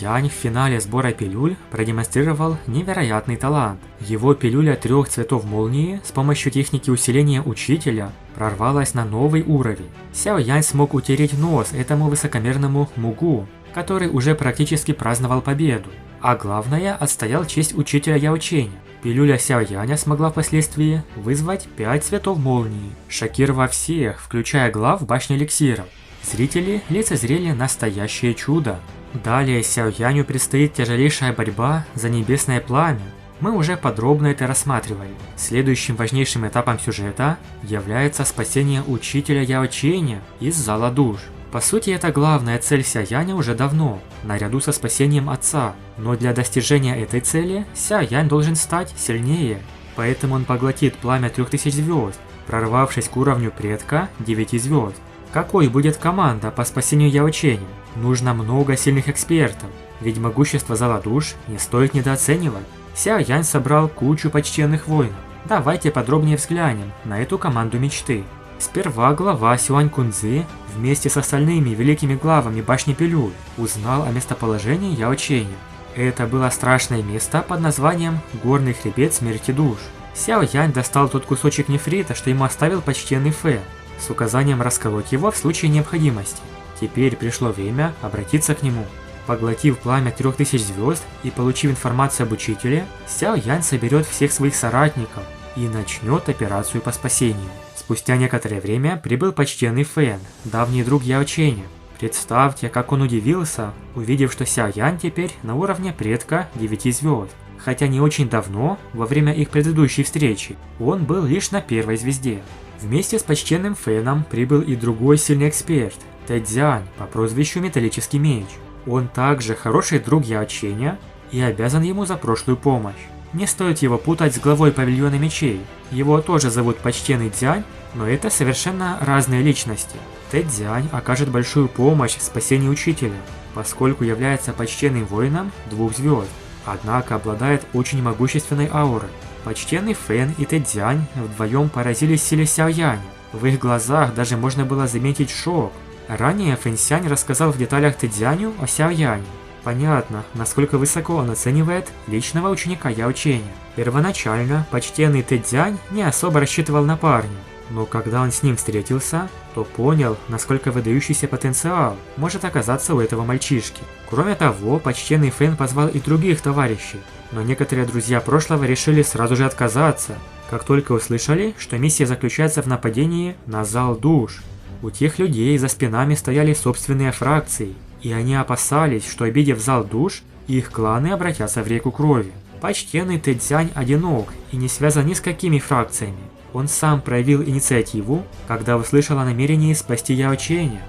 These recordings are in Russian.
Янь в финале сбора пилюль продемонстрировал невероятный талант. Его пилюля 3 цветов молнии с помощью техники усиления учителя прорвалась на новый уровень. Сяо Янь смог утереть нос этому высокомерному Мугу, который уже практически праздновал победу. А главное, отстоял честь учителя Яо Ченя. Пилюля Сяо Яня смогла впоследствии вызвать 5 цветов молнии, шокировав всех, включая глав башни эликсиров. Зрители лицезрели настоящее чудо. Далее Сяо Яню предстоит тяжелейшая борьба за небесное пламя. Мы уже подробно это рассматривали. Следующим важнейшим этапом сюжета является спасение учителя Яо Ченя из Зала Душ. По сути, это главная цель Сяо Яня уже давно, наряду со спасением отца. Но для достижения этой цели Сяо Янь должен стать сильнее. Поэтому он поглотит пламя 3000 звезд, прорвавшись к уровню предка 9 звезд. Какой будет команда по спасению Яо Ченя? Нужно много сильных экспертов, ведь могущество Зала Душ не стоит недооценивать. Сяо Янь собрал кучу почтенных воинов. Давайте подробнее взглянем на эту команду мечты. Сперва глава Сюань Кунцзы вместе с остальными великими главами башни Пилюль узнал о местоположении Яо Ченя. Это было страшное место под названием Горный хребет смерти душ. Сяо Янь достал тот кусочек нефрита, что ему оставил почтенный Фэн, с указанием расколоть его в случае необходимости. Теперь пришло время обратиться к нему. Поглотив пламя 3000 звезд и получив информацию об учителе, Сяо Янь соберет всех своих соратников и начнет операцию по спасению. Спустя некоторое время прибыл почтенный Фэн, давний друг Яо Ченя. Представьте, как он удивился, увидев, что Сяо Янь теперь на уровне предка 9 звезд. Хотя не очень давно, во время их предыдущей встречи, он был лишь на 1 звезде. Вместе с почтенным Фэном прибыл и другой сильный эксперт, Тэ Цзянь по прозвищу Металлический Меч. Он также хороший друг Яо Ченя и обязан ему за прошлую помощь. Не стоит его путать с главой павильона мечей. Его тоже зовут почтенный Цзянь, но это совершенно разные личности. Тэ Цзянь окажет большую помощь в спасении учителя, поскольку является почтенным воином 2 звезд, однако обладает очень могущественной аурой. Почтенный Фэн и Тэ Цзянь вдвоем поразились силе Сяо Яня. В их глазах даже можно было заметить шок. Ранее Фэн Сянь рассказал в деталях Тэ Цзяню о Сяо Яне. Понятно, насколько высоко он оценивает личного ученика Яо Ченя. Первоначально почтенный Тэ Цзянь не особо рассчитывал на парня, но когда он с ним встретился, то понял, насколько выдающийся потенциал может оказаться у этого мальчишки. Кроме того, почтенный Фэн позвал и других товарищей, но некоторые друзья прошлого решили сразу же отказаться, как только услышали, что миссия заключается в нападении на Зал Душ. У тех людей за спинами стояли собственные фракции, и они опасались, что, обидев Зал Душ, их кланы обратятся в реку крови. Почтенный Тэ Цзянь одинок и не связан ни с какими фракциями. Он сам проявил инициативу, когда услышал о намерении спасти Яо Ченя.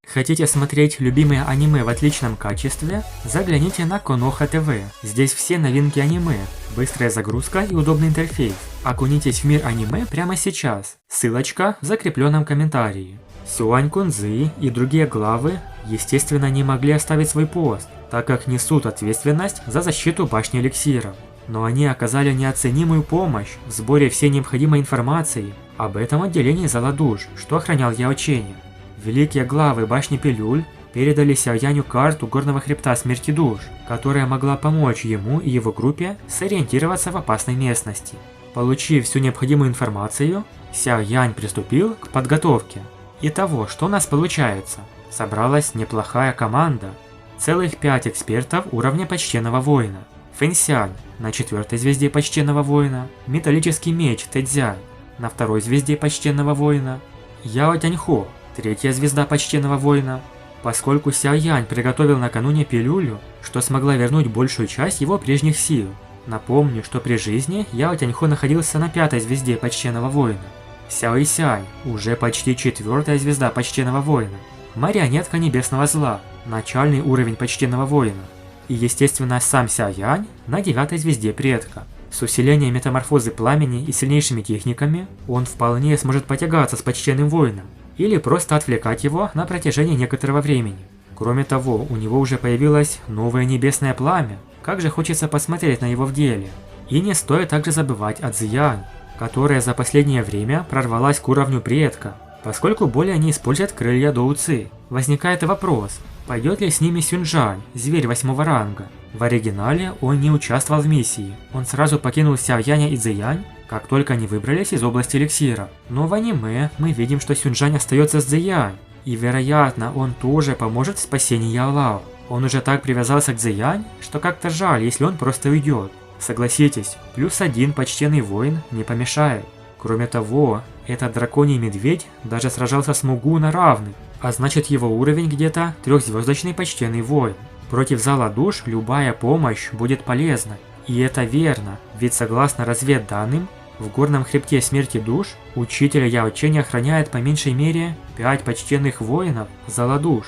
Хотите смотреть любимые аниме в отличном качестве? Загляните на Konoha TV. Здесь все новинки аниме, быстрая загрузка и удобный интерфейс. Окунитесь в мир аниме прямо сейчас. Ссылочка в закрепленном комментарии. Сюань Кунцзы и другие главы, естественно, не могли оставить свой пост, так как несут ответственность за защиту башни эликсиров. Но они оказали неоценимую помощь в сборе всей необходимой информации об этом отделении Зала Душ, что охранял Яо Ченя. Великие главы башни Пилюль передали Сяо Яню карту Горного хребта смерти душ, которая могла помочь ему и его группе сориентироваться в опасной местности. Получив всю необходимую информацию, Сяо Янь приступил к подготовке. Итого, что у нас получается? Собралась неплохая команда. Целых 5 экспертов уровня почтенного воина. Фэн Сянь на 4 звезде почтенного воина, Металлический меч Тэ Цзянь на 2 звезде почтенного воина, Яо Тяньхо, 3 звезда почтенного воина. Поскольку Сяо Янь приготовил накануне пилюлю, что смогла вернуть большую часть его прежних сил. Напомню, что при жизни Яо Тяньхо находился на 5 звезде почтенного воина. Сяо Исянь уже почти 4 звезда почтенного воина. Марионетка небесного зла, начальный уровень почтенного воина. И естественно сам Сяо Янь на 9 звезде предка. С усилением метаморфозы пламени и сильнейшими техниками он вполне сможет потягаться с почтенным воином или просто отвлекать его на протяжении некоторого времени. Кроме того, у него уже появилось новое небесное пламя, как же хочется посмотреть на его в деле. И не стоит также забывать о Цзиянь, которая за последнее время прорвалась к уровню предка. Поскольку более не используют крылья Доуци, возникает вопрос, пойдет ли с ними Сюньчжань, зверь 8 ранга. В оригинале он не участвовал в миссии, он сразу покинул Сяояня и Цзэянь, как только они выбрались из области эликсира. Но в аниме мы видим, что Сюньчжань остается с Цзэянь, и вероятно он тоже поможет в спасении Яолао. Он уже так привязался к Цзэянь, что как-то жаль, если он просто уйдет. Согласитесь, +1 почтенный воин не помешает. Кроме того, этот драконий медведь даже сражался с Мугу на равных, а значит его уровень где-то 3-звездочный почтенный воин. Против зала душ любая помощь будет полезна. И это верно, ведь согласно разведданным, в горном хребте смерти душ учителя Яо Чэнь охраняет по меньшей мере 5 почтенных воинов зала душ.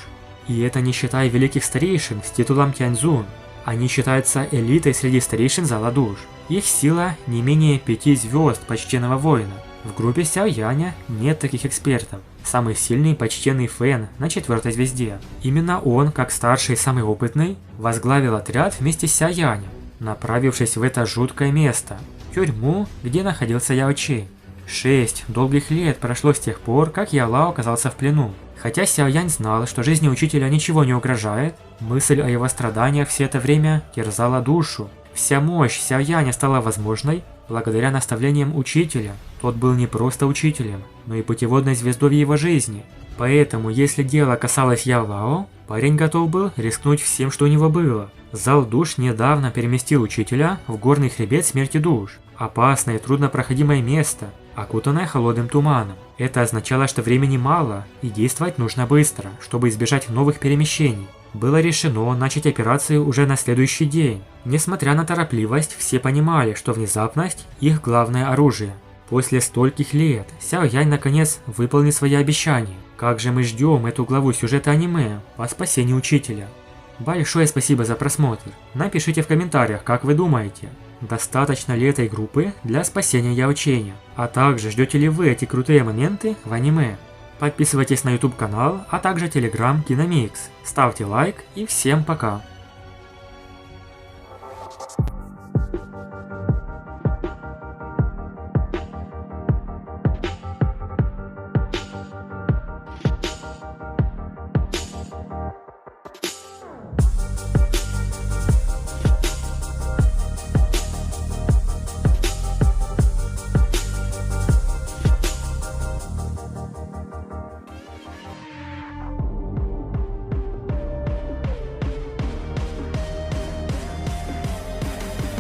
И это не считая великих старейшин с титулом Тяньцзун. Они считаются элитой среди старейшин зала душ. Их сила не менее 5 звезд почтенного воина. В группе Сяояня нет таких экспертов. Самый сильный почтенный Фэн на 4-й звезде. Именно он, как старший и самый опытный, возглавил отряд вместе с Сяоянем, направившись в это жуткое место, тюрьму, где находился Яо Чэнь. 6 долгих лет прошло с тех пор, как Яолао оказался в плену. Хотя Сяоянь знал, что жизни учителя ничего не угрожает, мысль о его страданиях все это время терзала душу. Вся мощь Сяояня стала возможной благодаря наставлениям учителя. Тот был не просто учителем, но и путеводной звездой в его жизни. Поэтому, если дело касалось Яолао, парень готов был рискнуть всем, что у него было. Зал душ недавно переместил учителя в горный хребет смерти душ. Опасное и труднопроходимое место, окутанное холодным туманом. Это означало, что времени мало и действовать нужно быстро, чтобы избежать новых перемещений. Было решено начать операцию уже на следующий день. Несмотря на торопливость, все понимали, что внезапность – их главное оружие. После стольких лет Сяоянь наконец выполнил свои обещания. Как же мы ждем эту главу сюжета аниме по спасению учителя. Большое спасибо за просмотр. Напишите в комментариях, как вы думаете, достаточно ли этой группы для спасения Яо Чэня, а также ждете ли вы эти крутые моменты в аниме. Подписывайтесь на YouTube канал, а также Telegram Киномикс. Ставьте лайк и всем пока.